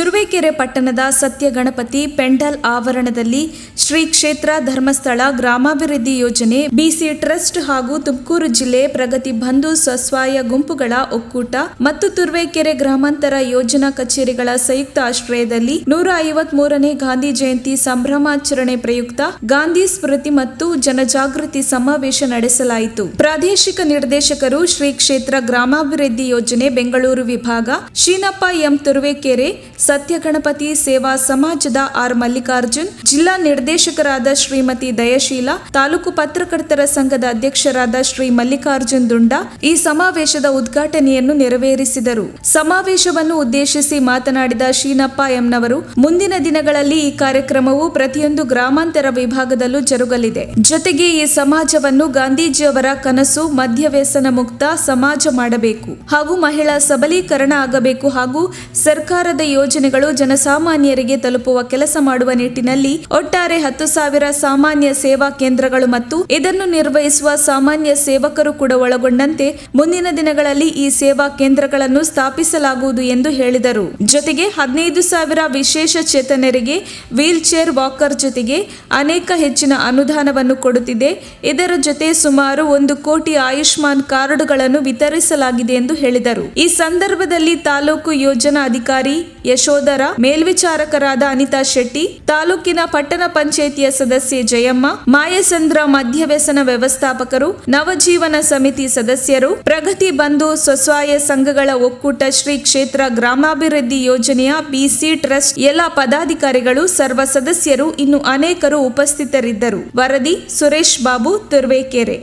ತುರುವೇಕೆರೆ ಪಟ್ಟಣದ ಸತ್ಯ ಗಣಪತಿ ಪೆಂಡಾಲ್ ಆವರಣದಲ್ಲಿ ಶ್ರೀ ಕ್ಷೇತ್ರ ಧರ್ಮಸ್ಥಳ ಗ್ರಾಮಾಭಿವೃದ್ಧಿ ಯೋಜನೆ ಬಿಸಿ ಟ್ರಸ್ಟ್ ಹಾಗೂ ತುಮಕೂರು ಜಿಲ್ಲೆ ಪ್ರಗತಿ ಬಂಧು ಸ್ವಸಹಾಯ ಗುಂಪುಗಳ ಒಕ್ಕೂಟ ಮತ್ತು ತುರುವೇಕೆರೆ ಗ್ರಾಮಾಂತರ ಯೋಜನಾ ಕಚೇರಿಗಳ ಸಂಯುಕ್ತ ಆಶ್ರಯದಲ್ಲಿ 153ನೇ ಗಾಂಧಿ ಜಯಂತಿ ಸಂಭ್ರಮಾಚರಣೆ ಪ್ರಯುಕ್ತ ಗಾಂಧಿ ಸ್ಮೃತಿ ಮತ್ತು ಜನಜಾಗೃತಿ ಸಮಾವೇಶ ನಡೆಸಲಾಯಿತು. ಪ್ರಾದೇಶಿಕ ನಿರ್ದೇಶಕರು ಶ್ರೀ ಕ್ಷೇತ್ರ ಗ್ರಾಮಾಭಿವೃದ್ಧಿ ಯೋಜನೆ ಬೆಂಗಳೂರು ವಿಭಾಗ ಶೀನಪ್ಪ ಎಂ ತುರುವೇಕೆರೆ, ಸತ್ಯ ಗಣಪತಿ ಸೇವಾ ಸಮಾಜದ ಆರ್ ಮಲ್ಲಿಕಾರ್ಜುನ್, ಜಿಲ್ಲಾ ನಿರ್ದೇಶಕರಾದ ಶ್ರೀಮತಿ ದಯಶೀಲ, ತಾಲೂಕು ಪತ್ರಕರ್ತರ ಸಂಘದ ಅಧ್ಯಕ್ಷರಾದ ಶ್ರೀ ಮಲ್ಲಿಕಾರ್ಜುನ್ ದುಂಡ ಈ ಸಮಾವೇಶದ ಉದ್ಘಾಟನೆಯನ್ನು ನೆರವೇರಿಸಿದರು. ಸಮಾವೇಶವನ್ನು ಉದ್ದೇಶಿಸಿ ಮಾತನಾಡಿದ ಶೀನಪ್ಪ ಎಂನವರು, ಮುಂದಿನ ದಿನಗಳಲ್ಲಿ ಈ ಕಾರ್ಯಕ್ರಮವು ಪ್ರತಿಯೊಂದು ಗ್ರಾಮಾಂತರ ವಿಭಾಗದಲ್ಲೂ ಜರುಗಲಿದೆ. ಜೊತೆಗೆ ಈ ಸಮಾಜವನ್ನು ಗಾಂಧೀಜಿಯವರ ಕನಸು ಮದ್ಯವ್ಯಸನ ಮುಕ್ತ ಸಮಾಜ ಮಾಡಬೇಕು ಹಾಗೂ ಮಹಿಳಾ ಸಬಲೀಕರಣ ಆಗಬೇಕು ಹಾಗೂ ಸರ್ಕಾರದ ಯೋಜನೆಗಳು ಜನಸಾಮಾನ್ಯರಿಗೆ ತಲುಪುವ ಕೆಲಸ ಮಾಡುವ ನಿಟ್ಟಿನಲ್ಲಿ ಒಟ್ಟಾರೆ 10,000 ಸಾಮಾನ್ಯ ಸೇವಾ ಕೇಂದ್ರಗಳು ಮತ್ತು ಇದನ್ನು ನಿರ್ವಹಿಸುವ ಸಾಮಾನ್ಯ ಸೇವಕರು ಕೂಡ ಒಳಗೊಂಡಂತೆ ಮುಂದಿನ ದಿನಗಳಲ್ಲಿ ಈ ಸೇವಾ ಕೇಂದ್ರಗಳನ್ನು ಸ್ಥಾಪಿಸಲಾಗುವುದು ಎಂದು ಹೇಳಿದರು. ಜೊತೆಗೆ 15,000 ವಿಶೇಷ ಚೇತನರಿಗೆ ವೀಲ್ ಚೇರ್ ವಾಕರ್ ಜೊತೆಗೆ ಅನೇಕ ಹೆಚ್ಚಿನ ಅನುದಾನವನ್ನು ಕೊಡುತ್ತಿದೆ. ಇದರ ಜೊತೆ ಸುಮಾರು 1 ಕೋಟಿ ಆಯುಷ್ಮಾನ್ ಕಾರ್ಡುಗಳನ್ನು ವಿತರಿಸಲಾಗಿದೆ ಎಂದು ಹೇಳಿದರು. ಈ ಸಂದರ್ಭದಲ್ಲಿ ತಾಲೂಕು ಯೋಜನಾ ಅಧಿಕಾರಿ ಯಶೋಧರ, ಮೇಲ್ವಿಚಾರಕರಾದ ಅನಿತಾ ಶೆಟ್ಟಿ, ತಾಲೂಕಿನ ಪಟ್ಟಣ ಪಂಚಾಯಿತಿಯ ಸದಸ್ಯೆ ಜಯಮ್ಮ, ಮಾಯಸಂದ್ರ ಮದ್ಯವ್ಯಸನ ವ್ಯವಸ್ಥಾಪಕರು, ನವಜೀವನ ಸಮಿತಿ ಸದಸ್ಯರು, ಪ್ರಗತಿ ಬಂಧು ಸ್ವಸಹಾಯ ಸಂಘಗಳ ಒಕ್ಕೂಟ, ಶ್ರೀ ಕ್ಷೇತ್ರ ಗ್ರಾಮಾಭಿವೃದ್ಧಿ ಯೋಜನೆಯ ಬಿಸಿ ಟ್ರಸ್ಟ್ ಎಲ್ಲ ಪದಾಧಿಕಾರಿಗಳು, ಸರ್ವ ಸದಸ್ಯರು ಇನ್ನು ಅನೇಕರು ಉಪಸ್ಥಿತರಿದ್ದರು. ವರದಿ ಸುರೇಶ್ ಬಾಬು, ತುರುವೇಕೆರೆ.